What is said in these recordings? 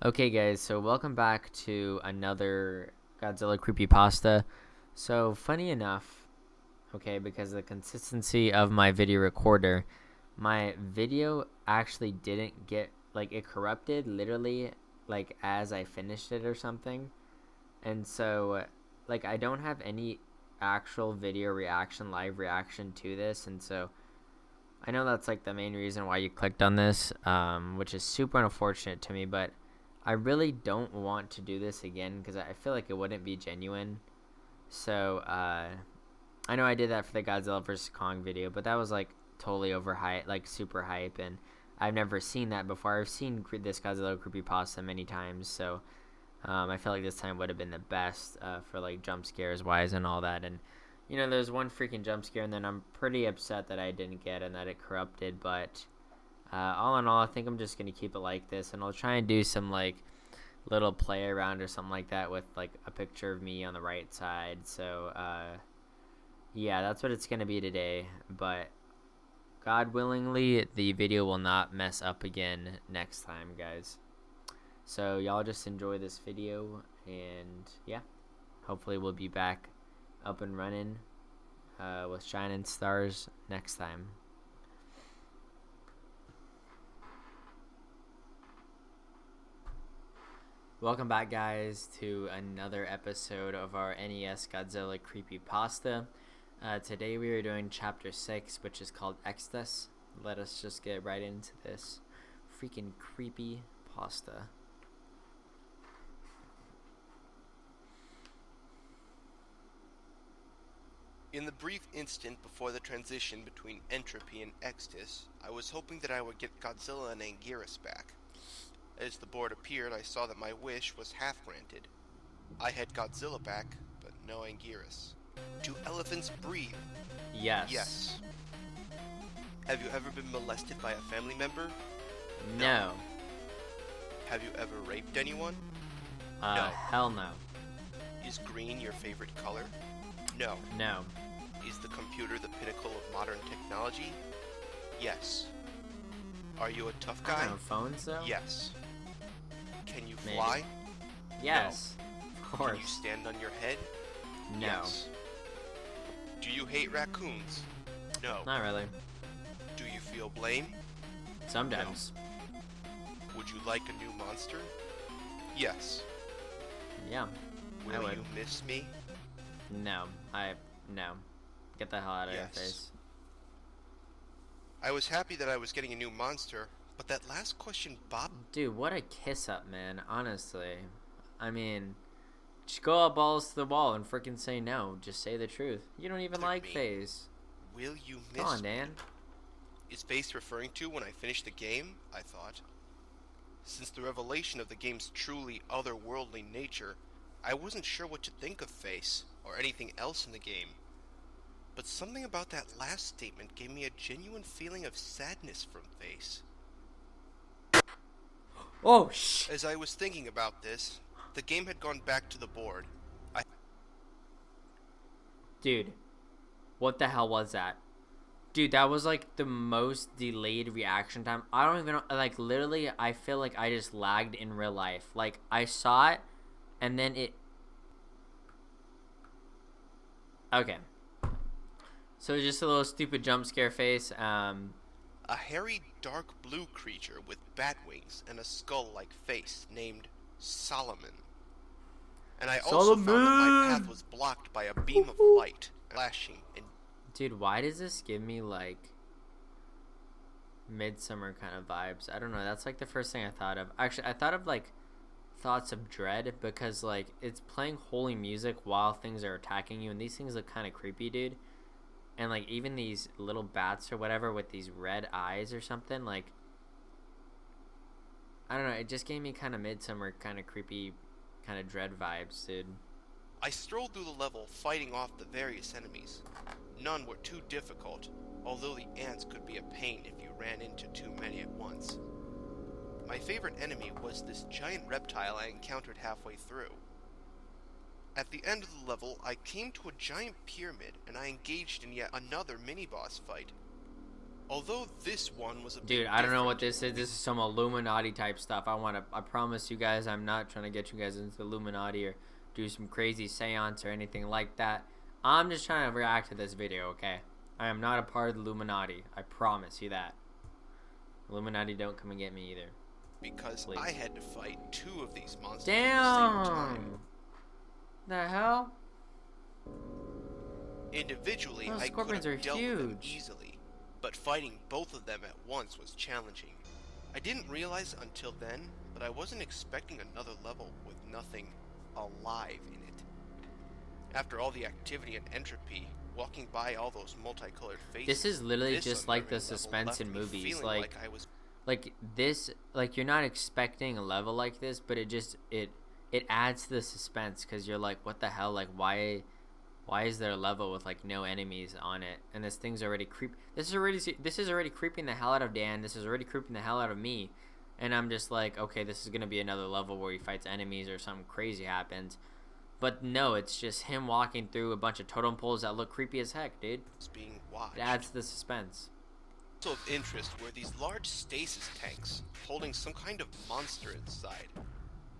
Okay guys, so welcome back to another Godzilla Creepypasta. So funny enough, okay, because of the consistency of my video recorder, my video actually didn't get, like, it corrupted literally, like, as I finished it or something. And so, like, I don't have any actual video reaction, live reaction to this, and so I know that's, like, the main reason why you clicked on this, which is super unfortunate to me, but I really don't want to do this again because I feel like it wouldn't be genuine. So, I know I did that for the Godzilla vs. Kong video, but that was, like, totally overhyped, like, super hype, and I've never seen that before. I've seen this Godzilla creepypasta many times, so I feel like this time would have been the best for, like, jump scares wise and all that. And you know, there's one freaking jump scare, and then I'm pretty upset that I didn't get and that it corrupted. But all in all, I think I'm just gonna keep it like this, and I'll try and do some, like, little play around or something like that with, like, a picture of me on the right side. So yeah, that's what it's gonna be today. But God willingly, the video will not mess up again next time, guys. So y'all just enjoy this video, and yeah, hopefully we'll be back up and running with shining stars next time. Welcome back, guys, to another episode of our NES Godzilla Creepypasta. Today we are doing Chapter 6, which is called Extus. Let us just get right into this freaking creepypasta. In the brief instant before the transition between Entropy and Extus, I was hoping that I would get Godzilla and Anguirus back. As the board appeared, I saw that my wish was half granted. I had Godzilla back, but no Anguirus. Do elephants breathe? Yes. Yes. Have you ever been molested by a family member? No. Have you ever raped anyone? No. Hell no. Is green your favorite color? No. No. Is the computer the pinnacle of modern technology? Yes. Are you a tough guy? On phones, though? Yes. Can you Maybe. fly? Yes. No. Of course. Can you stand on your head? No. Yes. Do you hate raccoons? No. Not really. Do you feel blame? Sometimes. Would you like a new monster? Yes. Yeah. I Will would. you miss me? No. No. Get the hell out of your Yes. face. I was happy that I was getting a new monster, but that last question Dude, what a kiss up, man. Honestly. I mean, just go up balls to the wall and freaking say no. Just say the truth. You don't even like me. FaZe. Will you miss Come on, me? Dan. Is FaZe referring to when I finished the game? I thought. Since the revelation of the game's truly otherworldly nature, I wasn't sure what to think of FaZe, or anything else in the game. But something about that last statement gave me a genuine feeling of sadness from FaZe. Oh, shh. As I was thinking about this, the game had gone back to the board. Dude, what the hell was that? Dude, that was, like, the most delayed reaction time. I don't even know. Like, literally, I feel like I just lagged in real life. Like, I saw it, and then it... Okay. So, just a little stupid jump scare face. A hairy, dark blue creature with bat wings and a skull-like face named Solomon. And I also found that my path was blocked by a beam of light flashing and... Dude, why does this give me, like, Midsummer kind of vibes? I don't know. That's, like, the first thing I thought of. Actually, I thought of, like, Thoughts of Dread because, like, it's playing holy music while things are attacking you, and these things look kind of creepy, dude. And, like, even these little bats or whatever with these red eyes or something, like, I don't know. It just gave me kind of Midsummer kind of creepy, kind of Dread vibes, dude. I strolled through the level fighting off the various enemies. None were too difficult, although the ants could be a pain if you ran into too many at once. My favorite enemy was this giant reptile I encountered halfway through. At the end of the level, I came to a giant pyramid and I engaged in yet another mini-boss fight. Although this one was a Dude, bit I don't know what different. this is. This is some Illuminati type stuff. I promise you guys, I'm not trying to get you guys into the Illuminati or do some crazy seance or anything like that. I'm just trying to react to this video, okay? I am not a part of the Illuminati. I promise you that. Illuminati don't come and get me either. Because Please. I had to fight 2 of these monsters Damn! at the same time. The hell? Individually, Those I could scorpions have are dealt with them huge. easily, but fighting both of them at once was challenging. I didn't realize until then, but I wasn't expecting another level with nothing alive in it. After all the activity and entropy, walking by all those multicolored faces, This is literally this just like the unnerving level suspense left in me movies. feeling Like I was this, like you're not expecting a level like this, but it adds to the suspense because you're like, what the hell? Like why is there a level with like no enemies on it? And this thing's already This is already creeping the hell out of Dan. This is already creeping the hell out of me. And I'm just like, okay, this is gonna be another level where he fights enemies or something crazy happens. But no, it's just him walking through a bunch of totem poles that look creepy as heck, dude. being watched. It adds to the suspense. Also of interest were these large stasis tanks holding some kind of monster inside.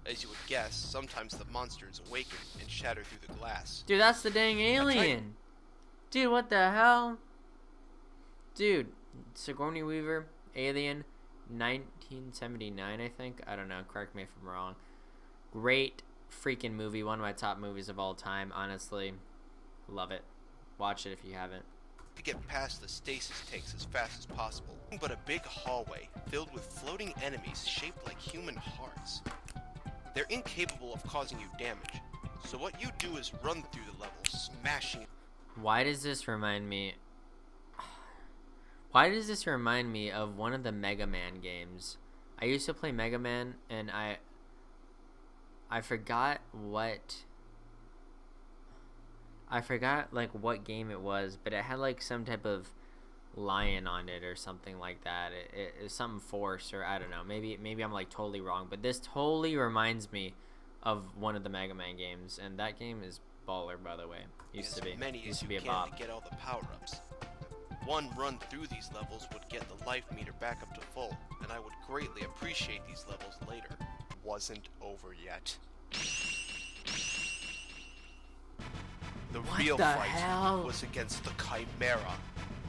As you would guess, sometimes the monsters awaken and shatter through the glass. Dude, that's the dang alien. Dude, what the hell? Dude, Sigourney Weaver, Alien, 1979, I think. I don't know. Correct me if I'm wrong. Great freaking movie. One of my top movies of all time, honestly. Love it. Watch it if you haven't. To get past the stasis tanks as fast as possible, but a big hallway filled with floating enemies shaped like human hearts. They're incapable of causing you damage, so what you do is run through the level, smashing. Why does this remind me? Why does this remind me of one of the Mega Man games? I used to play Mega Man, and I forgot like what game it was, but it had like some type of lion on it or something like that. It is something force, or I don't know. Maybe I'm like totally wrong, but this totally reminds me of one of the Mega Man games, and that game is baller, by the way. Used to be. Many Used as to you be a can bop. to get all the power-ups. One run through these levels would get the life meter back up to full, and I would greatly appreciate these levels later. Wasn't over yet. The real fight was against the Chimera,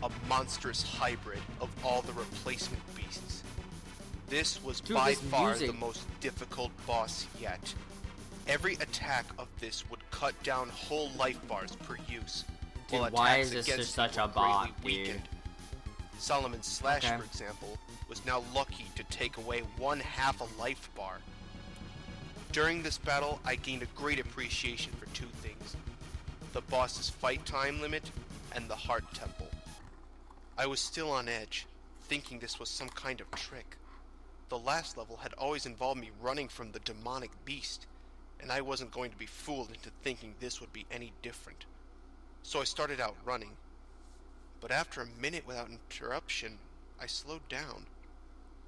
a monstrous hybrid of all the replacement beasts. This was by far the most difficult boss yet. Every attack of this would cut down whole life bars per use. Dude, why is this just such a bot, dude? Solomon's Slash, for example, was now lucky to take away 1/2 a life bar. During this battle, I gained a great appreciation for 2 things: the boss's fight time limit and the heart temple. I was still on edge, thinking this was some kind of trick. The last level had always involved me running from the demonic beast, and I wasn't going to be fooled into thinking this would be any different. So I started out running, but after a minute without interruption, I slowed down.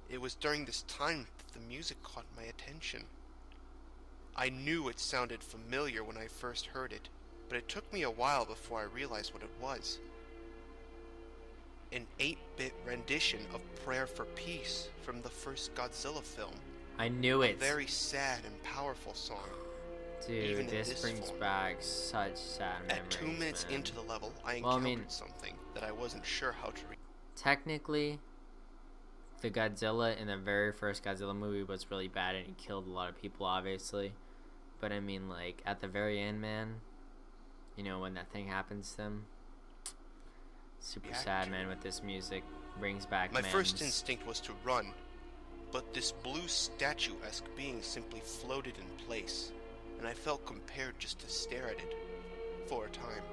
It was during this time that the music caught my attention. I knew it sounded familiar when I first heard it, but it took me a while before I realized what it was. An 8-bit rendition of Prayer for Peace from the first Godzilla film. I knew it. A very sad and powerful song. Dude, this brings back such sad memories. At 2 minutes into the level, I encountered something that I wasn't sure how to read. Technically, the Godzilla in the very first Godzilla movie was really bad and he killed a lot of people, obviously. But I mean, like, at the very end, man, you know, when that thing happens to them, super sad, man, with this music. Brings back My first instinct was to run, but this blue statue-esque being simply floated in place, and I felt compelled just to stare at it for a time.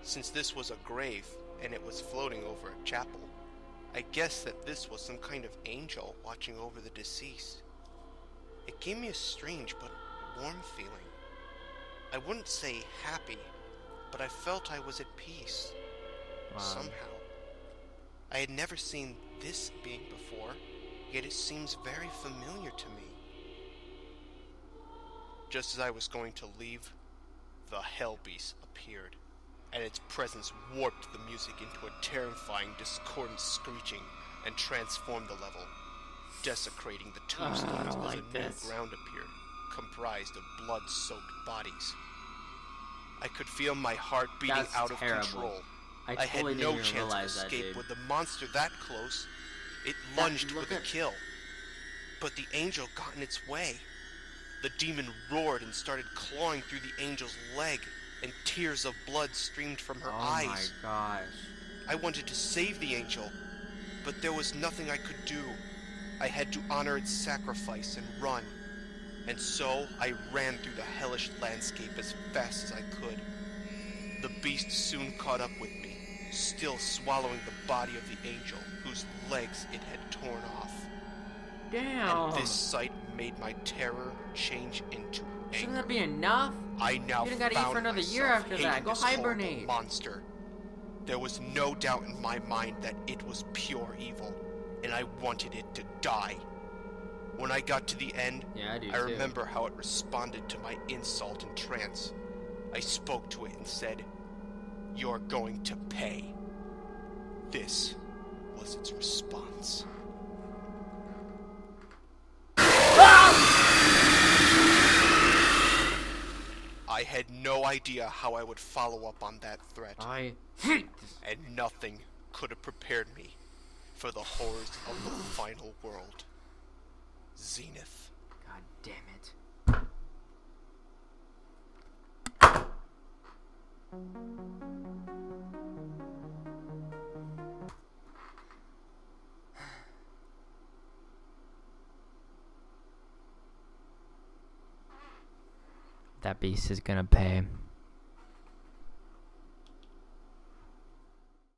Since this was a grave, and it was floating over a chapel, I guessed that this was some kind of angel watching over the deceased. It gave me a strange but warm feeling. I wouldn't say happy, but I felt I was at peace. Wow. Somehow. I had never seen this being before, yet it seems very familiar to me. Just as I was going to leave, the Hell Beast appeared. and its presence warped the music into a terrifying, discordant screeching and transformed the level, desecrating the tombstones as a new ground appeared, comprised of blood-soaked bodies. I could feel my heart beating out of control. I had no chance of escape with the monster that close. It lunged for the kill. But the angel got in its way. The demon roared and started clawing through the angel's leg, and tears of blood streamed from her eyes. Oh my gosh. I wanted to save the angel, but there was nothing I could do. I had to honor its sacrifice and run. And so I ran through the hellish landscape as fast as I could. The beast soon caught up with me, still swallowing the body of the angel, whose legs it had torn off. Damn. And this sight made my terror change into anger. Shouldn't that be enough? I now you gotta eat for another year after that. Go hibernate. Monster. There was no doubt in my mind that it was pure evil, and I wanted it to die. When I got to the end, I remember how it responded to my insult and trance. I spoke to it and said, "You're going to pay." This was its response. I had no idea how I would follow up on that threat. I hate this. And nothing could have prepared me for the horrors of the final world. Zenith. God damn it. That beast is gonna pay.